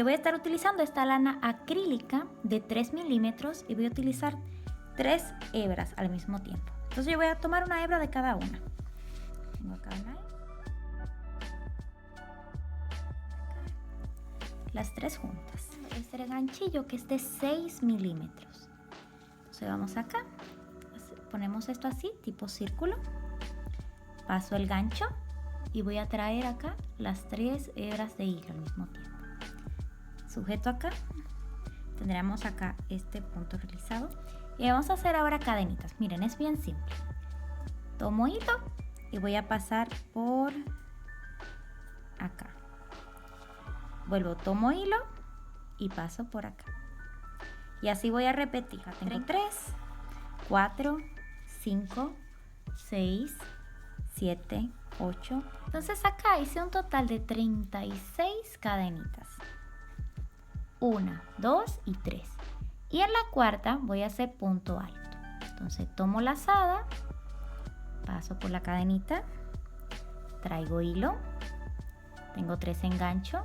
Voy a estar utilizando esta lana acrílica de 3 milímetros y voy a utilizar 3 hebras al mismo tiempo. Entonces yo voy a tomar una hebra de cada una. Tengo acá una. Las 3 juntas. Este ganchillo que es de 6 milímetros. Entonces vamos acá, ponemos esto así, tipo círculo. Paso el gancho y voy a traer acá las 3 hebras de hilo al mismo tiempo. Sujeto acá, tendremos acá este punto realizado y vamos a hacer ahora cadenitas. Miren, es bien simple. Tomo hilo y voy a pasar por acá. Vuelvo, tomo hilo y paso por acá. Y así voy a repetir. Acá tengo 3, 4, 5, 6, 7, 8. Entonces acá hice un total de 36 cadenitas. 1, 2 y 3. Y en la cuarta voy a hacer punto alto. Entonces tomo lazada, paso por la cadenita, traigo hilo, tengo 3 enganchos.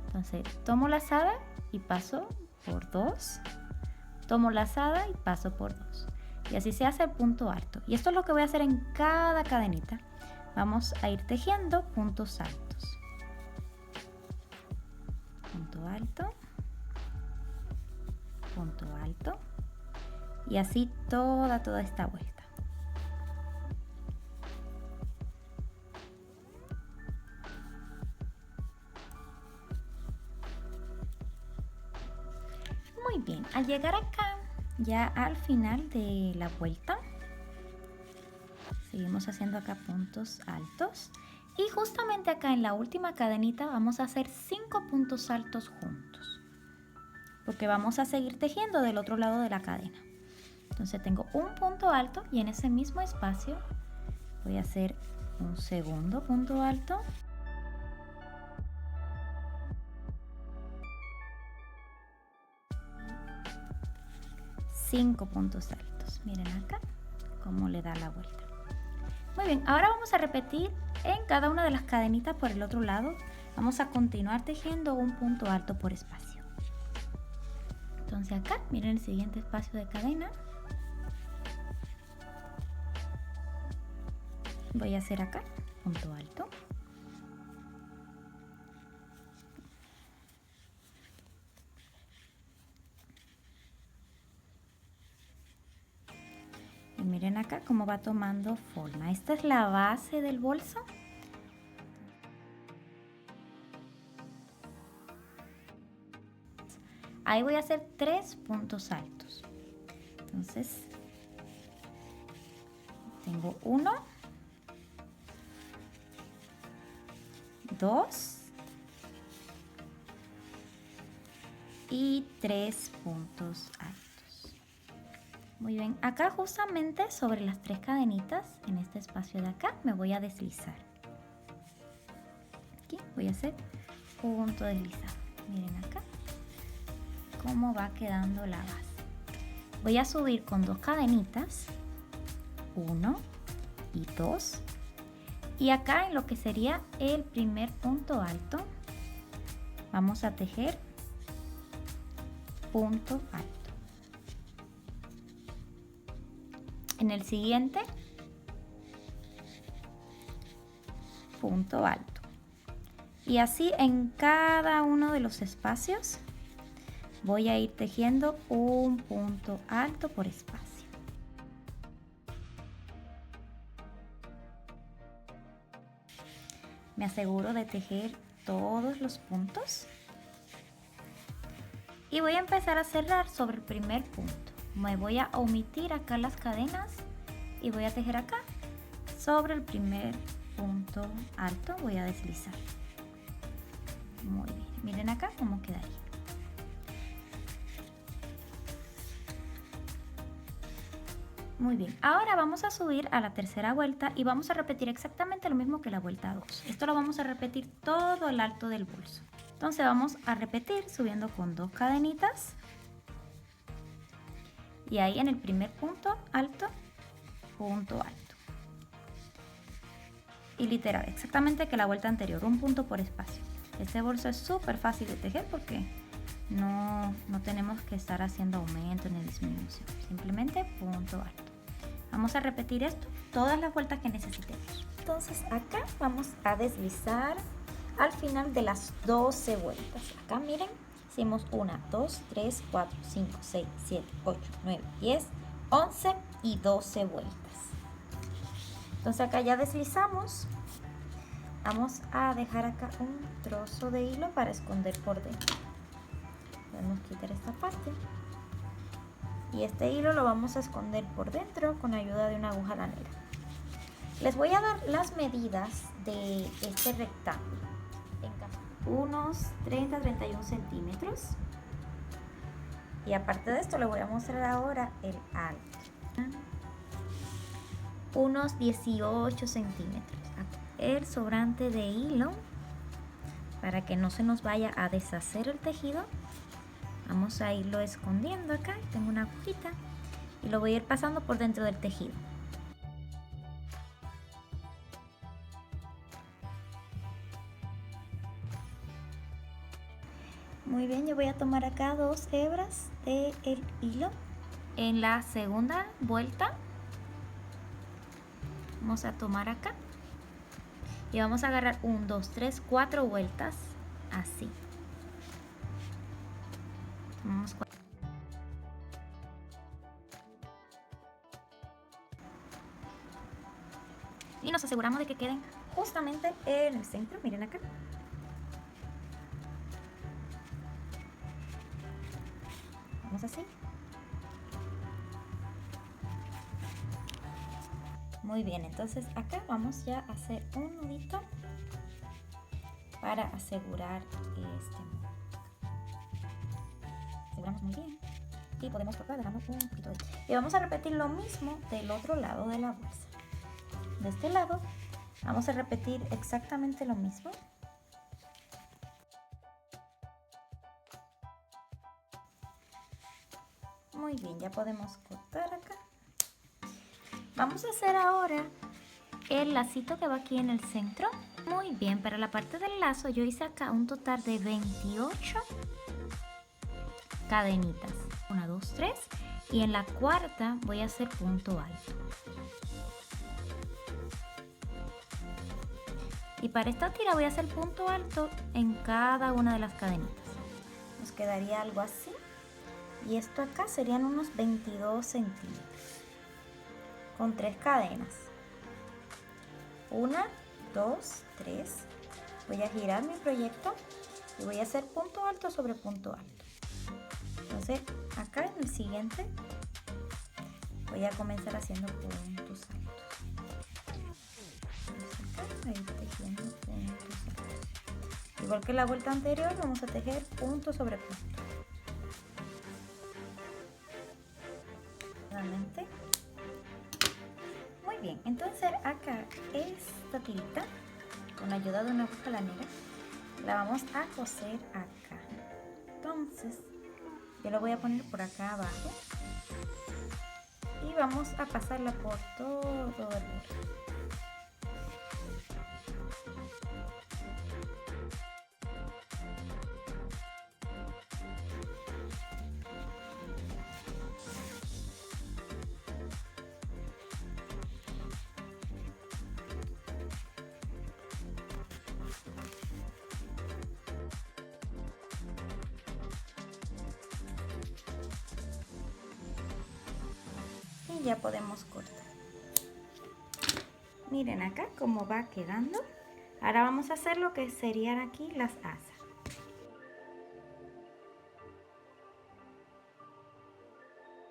Entonces tomo lazada y paso por 2, tomo lazada y paso por 2. Y así se hace el punto alto. Y esto es lo que voy a hacer en cada cadenita. Vamos a ir tejiendo puntos altos. Punto alto. Punto alto y así toda esta vuelta. Muy bien, al llegar acá ya al final de la vuelta seguimos haciendo acá puntos altos y justamente acá en la última cadenita vamos a hacer 5 puntos altos juntos, porque vamos a seguir tejiendo del otro lado de la cadena. Entonces tengo un punto alto y en ese mismo espacio voy a hacer un segundo punto alto. Cinco puntos altos. Miren acá cómo le da la vuelta. Muy bien, ahora vamos a repetir en cada una de las cadenitas por el otro lado. Vamos a continuar tejiendo un punto alto por espacio. Entonces acá, miren el siguiente espacio de cadena. Voy a hacer acá punto alto. Y miren acá cómo va tomando forma. Esta es la base del bolso. Ahí voy a hacer 3 puntos altos. Entonces, tengo 1, 2 y 3 puntos altos. Muy bien, acá justamente sobre las 3 cadenitas, en este espacio de acá, me voy a deslizar. Aquí voy a hacer punto deslizado. Miren acá cómo va quedando la base. Voy a subir con 2 cadenitas, 1 y 2, y acá en lo que sería el primer punto alto vamos a tejer punto alto. En el siguiente punto alto, y así en cada uno de los espacios voy a ir tejiendo un punto alto por espacio. Me aseguro de tejer todos los puntos y voy a empezar a cerrar sobre el primer punto. Me voy a omitir acá las cadenas y voy a tejer acá sobre el primer punto alto. Voy a deslizar. Muy bien, miren acá cómo quedaría. Muy bien, ahora vamos a subir a la tercera vuelta y vamos a repetir exactamente lo mismo que la vuelta 2. Esto lo vamos a repetir todo el alto del bolso. Entonces vamos a repetir subiendo con 2 cadenitas. Y ahí en el primer punto alto, punto alto. Y literal, exactamente que la vuelta anterior, un punto por espacio. Este bolso es súper fácil de tejer porque no tenemos que estar haciendo aumento ni disminución, simplemente punto alto. Vamos a repetir esto todas las vueltas que necesitemos. Entonces acá vamos a deslizar al final de las 12 vueltas. Acá miren, hicimos 1, 2, 3, 4, 5, 6, 7, 8, 9, 10, 11 y 12 vueltas. Entonces acá ya deslizamos. Vamos a dejar acá un trozo de hilo para esconder por dentro. Podemos quitar esta parte. Y este hilo lo vamos a esconder por dentro con ayuda de una aguja lanera. Les voy a dar las medidas de este rectángulo. Unos 30-31 centímetros. Y aparte de esto, les voy a mostrar ahora el alto. Unos 18 centímetros. El sobrante de hilo, para que no se nos vaya a deshacer el tejido, vamos a irlo escondiendo acá. Tengo una agujita y lo voy a ir pasando por dentro del tejido. Muy bien, yo voy a tomar acá 2 hebras del hilo. En la segunda vuelta vamos a tomar acá y vamos a agarrar 1, 2, 3, 4 vueltas así. Tomamos 4. Y nos aseguramos de que queden justamente en el centro. Miren acá. Vamos así. Muy bien, entonces acá vamos ya a hacer un nudito para asegurar este nudo. Aseguramos muy bien y podemos cortar dejando un poquito de... Y vamos a repetir lo mismo del otro lado de la bolsa. De este lado vamos a repetir exactamente lo mismo. Muy bien, ya podemos cortar acá. Vamos a hacer ahora el lacito que va aquí en el centro. Muy bien, para la parte del lazo yo hice acá un total de 28 cadenitas. 1, 2, 3 y en la cuarta voy a hacer punto alto. Y para esta tira voy a hacer punto alto en cada una de las cadenitas. Nos quedaría algo así. Y esto acá serían unos 22 centímetros. Con 3 cadenas. 1, 2, 3. Voy a girar mi proyecto y voy a hacer punto alto sobre punto alto. Entonces acá en el siguiente voy a comenzar haciendo puntos altos. Acá, ahí tejiendo puntos altos. Igual que la vuelta anterior, vamos a tejer punto sobre punto. Nuevamente. Muy bien, entonces acá esta tirita, con la ayuda de una aguja lanera, la vamos a coser acá. Entonces yo lo voy a poner por acá abajo y vamos a pasarla por todo el borde. Y ya podemos cortar. Miren acá cómo va quedando. Ahora vamos a hacer lo que serían aquí las asas.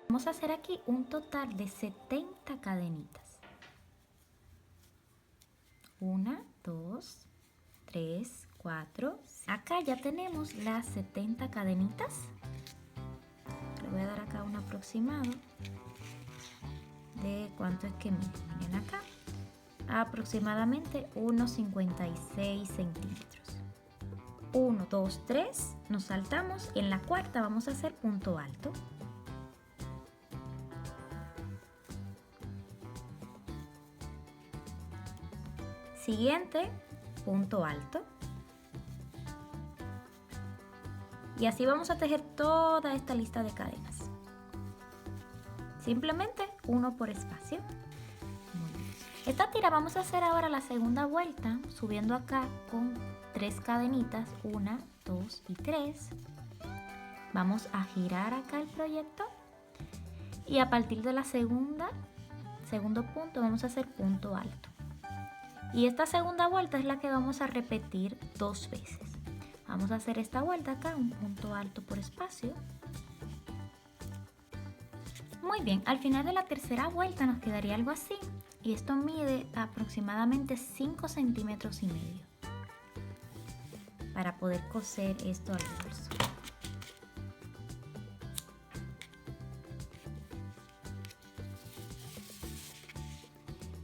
Vamos a hacer aquí un total de 70 cadenitas. 1, 2, 3, 4. Acá ya tenemos las 70 cadenitas. Le voy a dar acá un aproximado de cuánto es que miren acá. Aproximadamente unos 56 centímetros. 1, 2, 3. Nos saltamos. En la cuarta vamos a hacer punto alto. Siguiente, punto alto. Y así vamos a tejer toda esta lista de cadenas. Simplemente uno por espacio. Esta tira vamos a hacer ahora la segunda vuelta, subiendo acá con 3 cadenitas, 1, 2 y 3. Vamos a girar acá el proyecto y a partir de la segundo punto vamos a hacer punto alto. Y esta segunda vuelta es la que vamos a repetir 2 veces. Vamos a hacer esta vuelta acá, un punto alto por espacio. Muy bien, al final de la tercera vuelta nos quedaría algo así. Y esto mide aproximadamente 5 centímetros y medio para poder coser esto al bolso.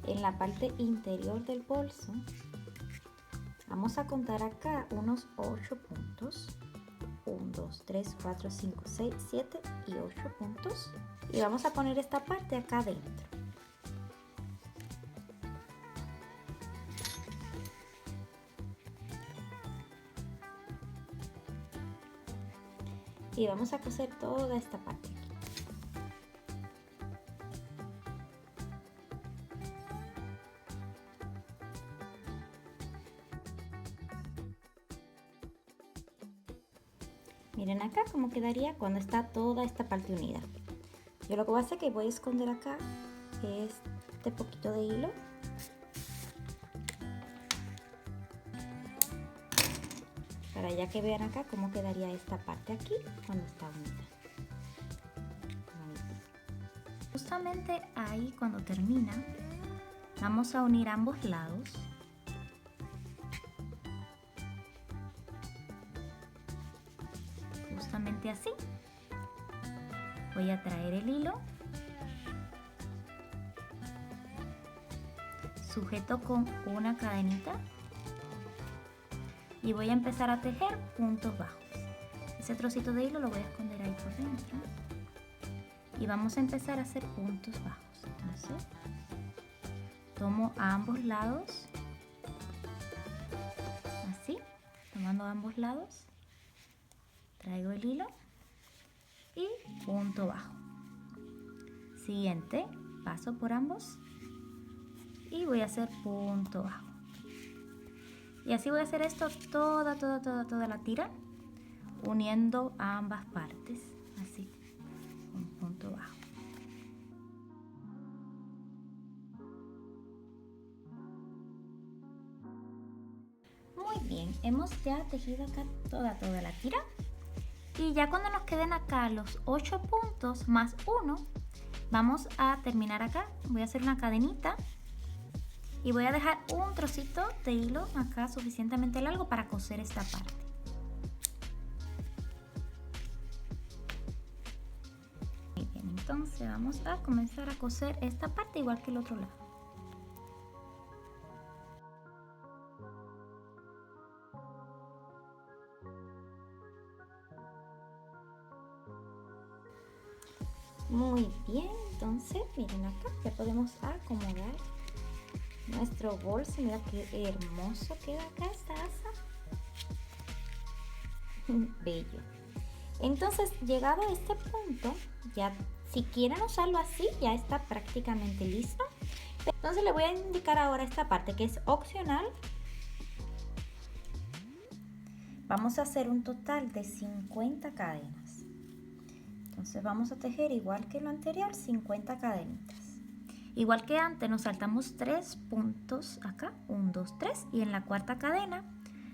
En la parte interior del bolso vamos a contar acá unos 8 puntos. 1, 2, 3, 4, 5, 6, 7 y 8 puntos. Y vamos a poner esta parte acá dentro. Y vamos a coser toda esta parte aquí. Miren acá cómo quedaría cuando está toda esta parte unida. Yo lo que voy a hacer es que voy a esconder acá este poquito de hilo. Para ya que vean acá cómo quedaría esta parte aquí cuando está unida. Justamente ahí cuando termina, vamos a unir ambos lados. Justamente así. Voy a traer el hilo. Sujeto con una cadenita. Y voy a empezar a tejer puntos bajos. Ese trocito de hilo lo voy a esconder ahí por dentro. Y vamos a empezar a hacer puntos bajos. Entonces, tomo a ambos lados. Así, tomando a ambos lados. Traigo el hilo. Y punto bajo. Siguiente, paso por ambos. Y voy a hacer punto bajo. Y así voy a hacer esto toda la tira, uniendo ambas partes, así, un punto bajo. Muy bien, hemos ya tejido acá toda la tira. Y ya cuando nos queden acá los 8 puntos más 1, vamos a terminar acá. Voy a hacer una cadenita. Y voy a dejar un trocito de hilo acá suficientemente largo para coser esta parte. Muy bien, entonces vamos a comenzar a coser esta parte igual que el otro lado. Muy bien, entonces miren acá, ya podemos acomodar nuestro bolso. Mira qué hermoso queda acá esta asa. Bello. Entonces, llegado a este punto, ya si quieren usarlo así, ya está prácticamente listo. Entonces le voy a indicar ahora esta parte que es opcional. Vamos a hacer un total de 50 cadenas. Entonces vamos a tejer igual que lo anterior, 50 cadenitas. Igual que antes nos saltamos 3 puntos acá, 1, 2, 3, y en la cuarta cadena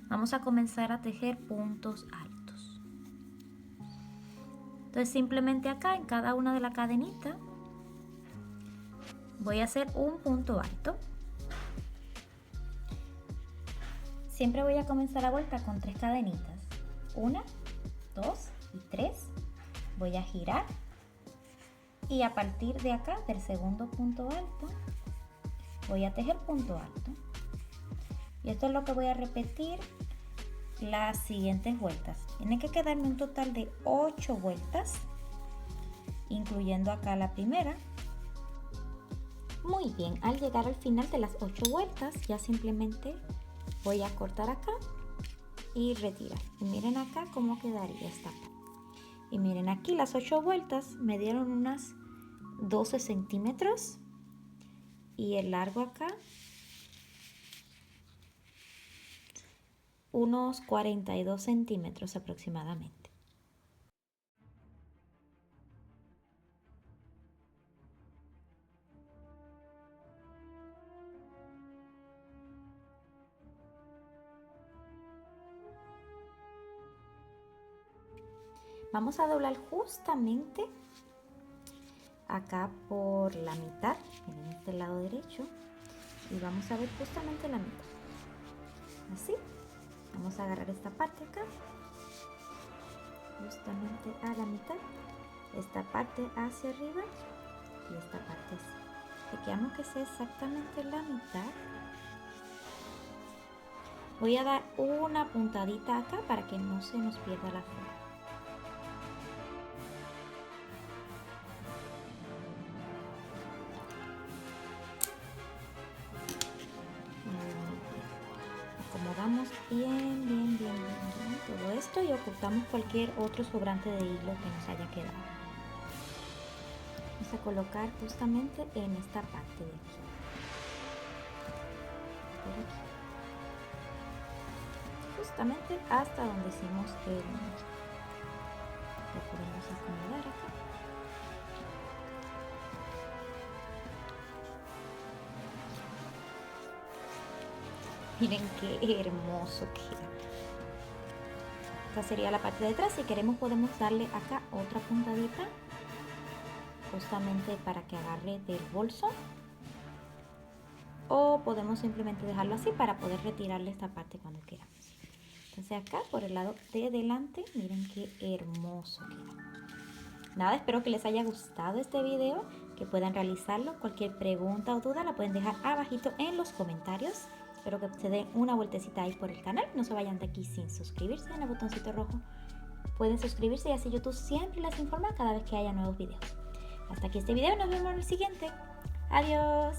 vamos a comenzar a tejer puntos altos. Entonces simplemente acá en cada una de las cadenitas voy a hacer un punto alto. Siempre voy a comenzar la vuelta con 3 cadenitas, 1, 2 y 3. Voy a girar. Y a partir de acá, del segundo punto alto, voy a tejer punto alto. Y esto es lo que voy a repetir las siguientes vueltas. Tiene que quedarme un total de 8 vueltas, incluyendo acá la primera. Muy bien, al llegar al final de las 8 vueltas, ya simplemente voy a cortar acá y retirar. Y miren acá cómo quedaría esta parte. Y miren aquí las 8 vueltas me dieron unas 12 centímetros. Y el largo acá unos 42 centímetros aproximadamente. Vamos a doblar justamente acá por la mitad, en este lado derecho, y vamos a ver justamente la mitad. Así, vamos a agarrar esta parte acá, justamente a la mitad, esta parte hacia arriba y esta parte así. Chequeamos que sea exactamente la mitad. Voy a dar una puntadita acá para que no se nos pierda la forma. Acomodamos bien todo esto y ocultamos cualquier otro sobrante de hilo que nos haya quedado. Vamos a colocar justamente en esta parte de aquí. Por aquí. Justamente hasta donde hicimos el nudo. Lo podemos acomodar acá. Miren qué hermoso queda. Esta sería la parte de atrás. Si queremos podemos darle acá otra puntadita, justamente para que agarre del bolso. O podemos simplemente dejarlo así para poder retirarle esta parte cuando queramos. Entonces acá por el lado de delante, miren qué hermoso queda. Nada, espero que les haya gustado este video, que puedan realizarlo. Cualquier pregunta o duda la pueden dejar abajito en los comentarios. Espero que se den una vueltecita ahí por el canal. No se vayan de aquí sin suscribirse en el botoncito rojo. Pueden suscribirse y así YouTube siempre les informa cada vez que haya nuevos videos. Hasta aquí este video, nos vemos en el siguiente. Adiós.